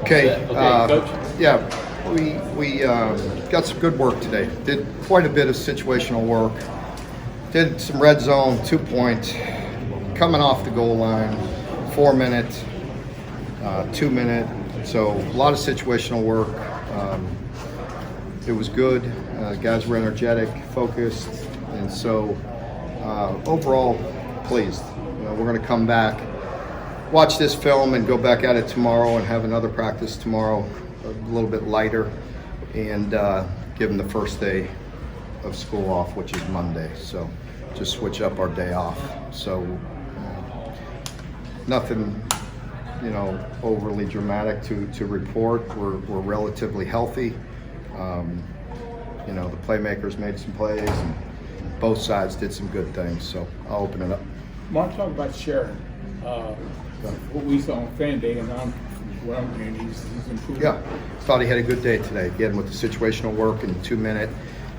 Okay, Coach. yeah, we got some good work today. Did quite a bit of situational work. Did some red zone, 2-point, coming off the goal line, 4-minute, 2-minute. So a lot of situational work. It was good. Guys were energetic, focused, and so overall pleased. We're going to come back, watch this film, and go back at it tomorrow, and have another practice tomorrow, a little bit lighter, and give them the first day of school off, which is Monday. So just switch up our day off. So nothing, overly dramatic to report. We're relatively healthy. The playmakers made some plays, and both sides did some good things. So I'll open it up. Mark, talk about Sharon. What we saw on Fan Day, and what I'm hearing, he's improving. Yeah, thought he had a good day today. Again, with the situational work and 2-minute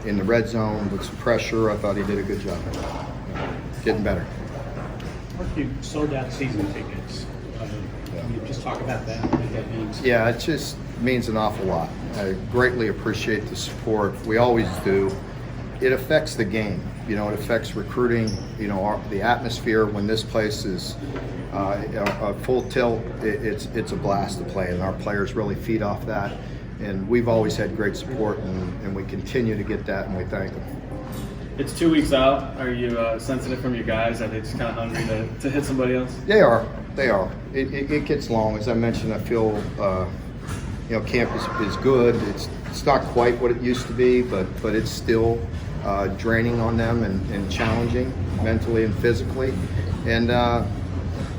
in the red zone with some pressure, I thought he did a good job. Getting better. Mark, you sold out season tickets. Can you just talk about that, what that means? Yeah, it just means an awful lot. I greatly appreciate the support. We always do. It affects the game. It affects recruiting. The atmosphere when this place is a full tilt. It's a blast to play, and our players really feed off that. And we've always had great support, and we continue to get that, and we thank them. It's 2 weeks out. Are you sensitive from your guys? Are they just kind of hungry to hit somebody else? They are. It gets long. As I mentioned, I feel camp is good. It's not quite what it used to be, but it's still draining on them and challenging mentally and physically. And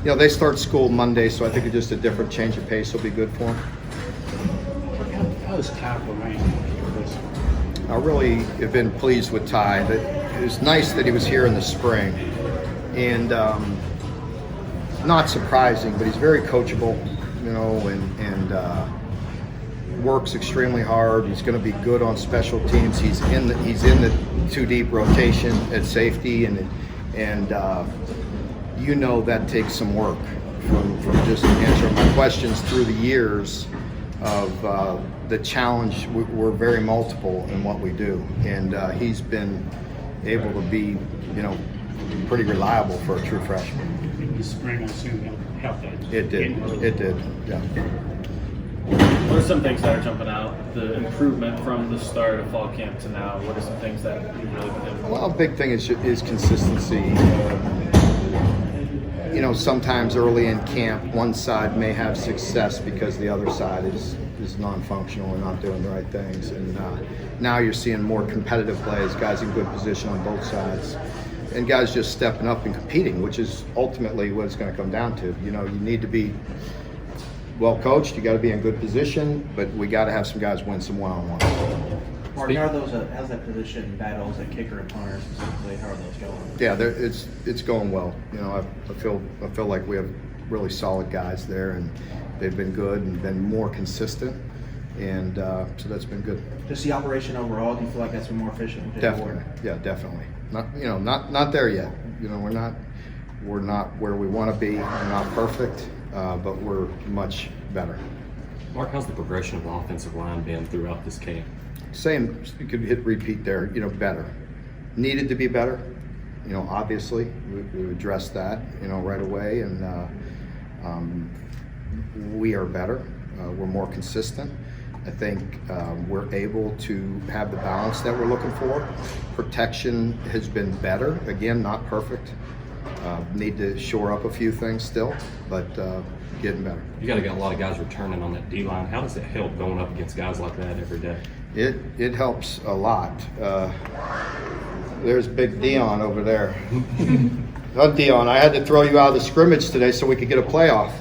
they start school Monday, so I think just a different change of pace will be good for them. How is Ty playing? I really have been pleased with Ty. It was nice that he was here in the spring, and not surprising, but he's very coachable, and works extremely hard. He's going to be good on special teams. He's in the 2-deep rotation at safety, and that takes some work from just answering my questions through the years of the challenge. We're very multiple in what we do, and he's been able to be pretty reliable for a true freshman. In the spring, I assume it'll help that. It did, yeah. What are some things that are jumping out? The improvement from the start of fall camp to now. What are some things that you've really been doing? Well, a big thing is consistency. Sometimes early in camp, one side may have success because the other side is non-functional and not doing the right things. And now you're seeing more competitive plays, guys in good position on both sides, and guys just stepping up and competing, which is ultimately what it's going to come down to. You need to be well coached, you got to be in good position, but we got to have some guys win some one-on-ones. Mark, how's that position battles at kicker and punter specifically? How are those going? Yeah, it's going well. I feel like we have really solid guys there, and they've been good and been more consistent, and so that's been good. Just the operation overall, do you feel like that's been more efficient? Definitely, yeah, definitely. Not there yet. We're not where we want to be. We're not perfect, but we're much better. Mark, how's the progression of the offensive line been throughout this camp? Same, you could hit repeat there, better. Needed to be better, obviously. We addressed that, right away, and we are better. We're more consistent. I think we're able to have the balance that we're looking for. Protection has been better. Again, not perfect. Need to shore up a few things still, but getting better. You got to get a lot of guys returning on that D-line. How does it help going up against guys like that every day? It helps a lot. There's big Dion over there. Not Dion, I had to throw you out of the scrimmage today so we could get a playoff.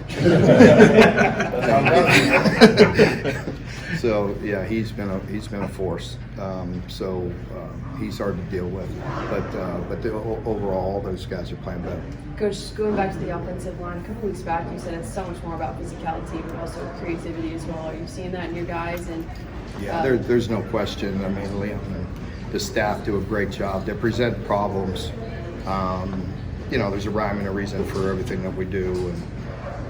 So yeah, he's been a force. He's hard to deal with, but overall, those guys are playing better. Coach, going back to the offensive line, a couple weeks back you said it's so much more about physicality, but also creativity as well. Are you seeing that in your guys? And yeah, there's no question. I mean, Liam and the staff do a great job. They present problems. There's a rhyme and a reason for everything that we do,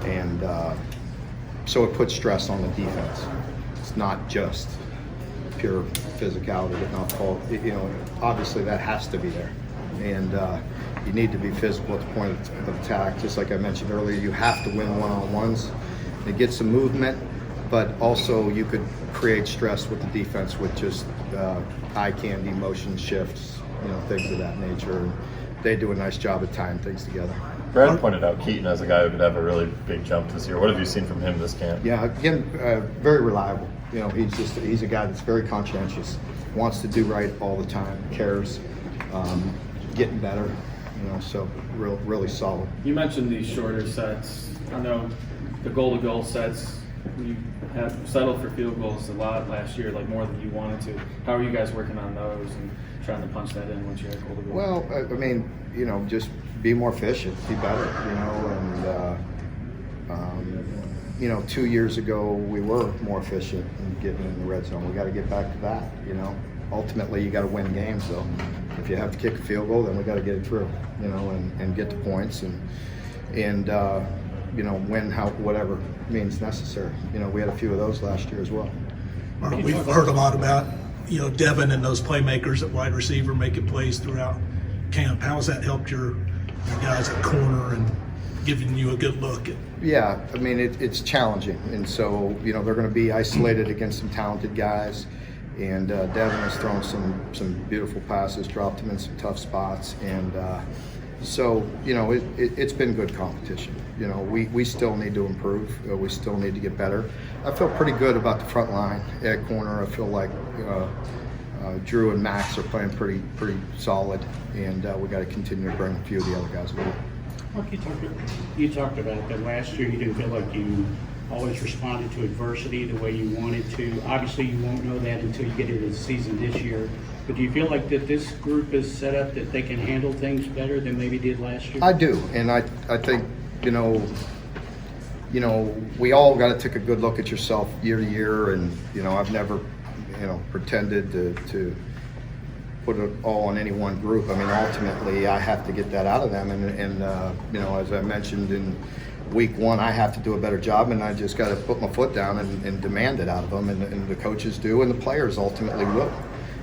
and So it puts stress on the defense. It's not just pure physicality, getting off the ball. You know, obviously that has to be there. And you need to be physical at the point of attack. Just like I mentioned earlier, you have to win one-on-ones and get some movement, but also you could create stress with the defense with just eye candy, motion shifts, you know, things of that nature. And they do a nice job of tying things together. Brad pointed out Keaton as a guy who could have a really big jump this year. What have you seen from him this camp? Yeah, again, very reliable. You know, he's a guy that's very conscientious, wants to do right all the time, cares, getting better. You know, so really solid. You mentioned these shorter sets. I know the goal-to-goal sets, you have settled for field goals a lot last year, like more than you wanted to. How are you guys working on those and trying to punch that in once you're at goal-to-goal? Well, I mean, you know, just be more efficient, be better, you know, and, you know, 2 years ago we were more efficient in getting in the red zone. We got to get back to that, you know. Ultimately, you got to win games, though. If you have to kick a field goal, then we got to get it through, you know, and get the points and you know, win whatever means necessary. You know, we had a few of those last year as well. We've heard a lot about, you know, Devin and those playmakers at wide receiver making plays throughout camp. How has that helped your guys at corner and giving you a good look? Yeah, I mean, it's challenging, and so, you know, they're going to be isolated against some talented guys, and Devin has thrown some beautiful passes, dropped them in some tough spots, and so, you know, it's been good competition. You know, we still need to improve. We still need to get better. I feel pretty good about the front line at corner. I feel like Drew and Max are playing pretty solid, and we got to continue to bring a few of the other guys along. Mark, you talked about that last year. You didn't feel like you always responded to adversity the way you wanted to. Obviously, you won't know that until you get into the season this year. But do you feel like that this group is set up that they can handle things better than maybe did last year? I do, and I think, you know, we all got to take a good look at yourself year to year, and, you know, I've never, you know, pretended to put it all on any one group. I mean, ultimately, I have to get that out of them, and you know, as I mentioned in week one, I have to do a better job, and I just got to put my foot down and demand it out of them, and the coaches do, and the players ultimately will.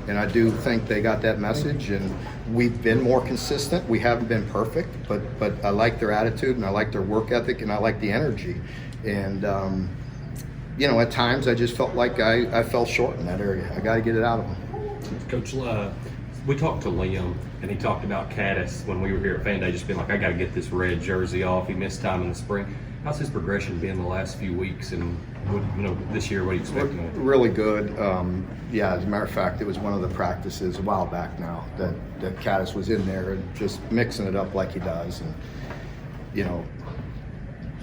And I do think they got that message, and we've been more consistent. We haven't been perfect, but I like their attitude, and I like their work ethic, and I like the energy. And you know, at times I just felt like I fell short in that area. I got to get it out of them. Coach, we talked to Liam, and he talked about Caddis when we were here at Fan Day, just being like, I got to get this red jersey off. He missed time in the spring. How's his progression been the last few weeks, and this year, what do you expect? Really good. Yeah, as a matter of fact, it was one of the practices a while back now that Caddis was in there and just mixing it up like he does, and, you know,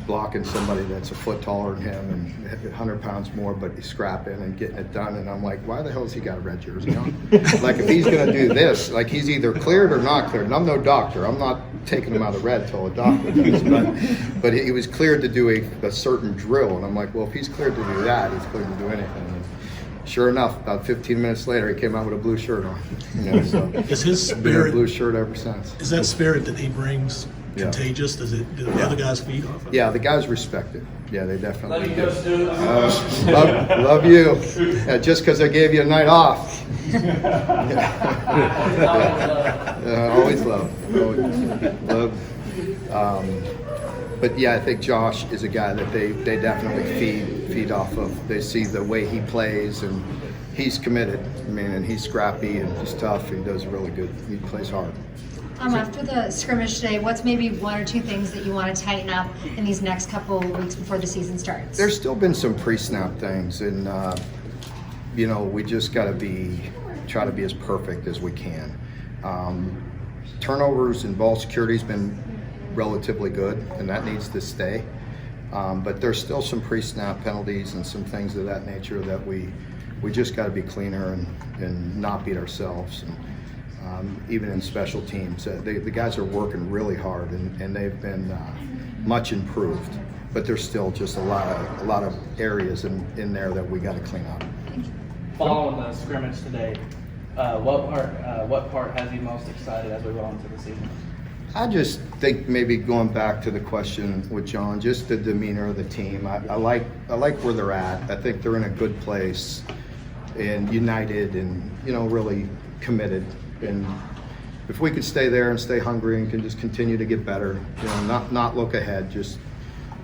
blocking somebody that's a foot taller than him and 100 pounds more, but he's scrapping and getting it done. And I'm like, why the hell has he got a red jersey on? Like, if he's going to do this, like, he's either cleared or not cleared. And I'm no doctor. I'm not taking him out of red till a doctor does. But he was cleared to do a certain drill. And I'm like, well, if he's cleared to do that, he's cleared to do anything. And sure enough, about 15 minutes later, he came out with a blue shirt on. You know, so Is his been a spirit, blue shirt ever since. is that spirit that he brings Yeah. contagious? Do the other guys feed off of it? Yeah, the guys respect it. Yeah, they definitely do. Stoops. Love you. Just because I gave you a night off. Always love. Always love. But yeah, I think Josh is a guy that they definitely feed off of. They see the way he plays, and he's committed. I mean, and he's scrappy and he's tough. He does really good. He plays hard. After the scrimmage today, what's maybe one or two things that you want to tighten up in these next couple of weeks before the season starts? There's still been some pre-snap things, and you know, we just got to try to be as perfect as we can. Turnovers and ball security has been relatively good, and that needs to stay. But there's still some pre-snap penalties and some things of that nature that we just got to be cleaner and not beat ourselves. And, even in special teams, the guys are working really hard, and they've been much improved. But there's still just a lot of areas in there that we got to clean up. Following the scrimmage today, what part has you most excited as we go into the season? I just think maybe going back to the question with John, just the demeanor of the team. I like where they're at. I think they're in a good place and united and, you know, really committed. And if we could stay there and stay hungry and can just continue to get better, you know, not look ahead, just,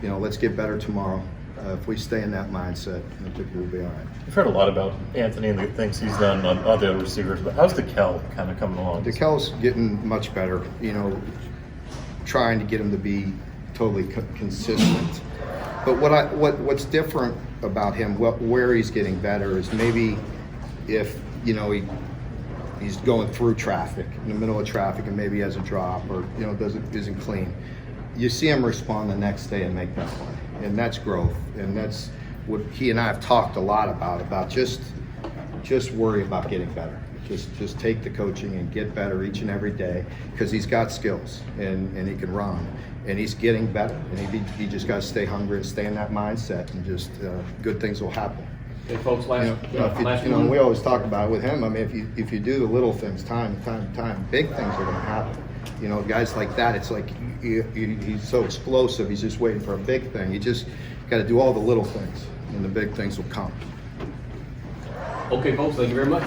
you know, let's get better tomorrow. If we stay in that mindset, I think we'll be all right. We've heard a lot about Anthony and the things he's done on other receivers, but how's DeKel kind of coming along? DeKel's getting much better, you know, trying to get him to be totally consistent. But what's different about him, where he's getting better is maybe if, you know, he's going through traffic, in the middle of traffic, and maybe has a drop or, you know, isn't clean. You see him respond the next day and make that play. And that's growth. And that's what he and I have talked a lot about just worry about getting better. Just take the coaching and get better each and every day, because he's got skills and he can run and he's getting better. And he just got to stay hungry and stay in that mindset, and just good things will happen. Hey, folks, We always talk about it with him. I mean, if you do the little things time and time, big things are going to happen. You know, guys like that, it's like he's so explosive. He's just waiting for a big thing. You just got to do all the little things, and the big things will come. Okay, folks, thank you very much.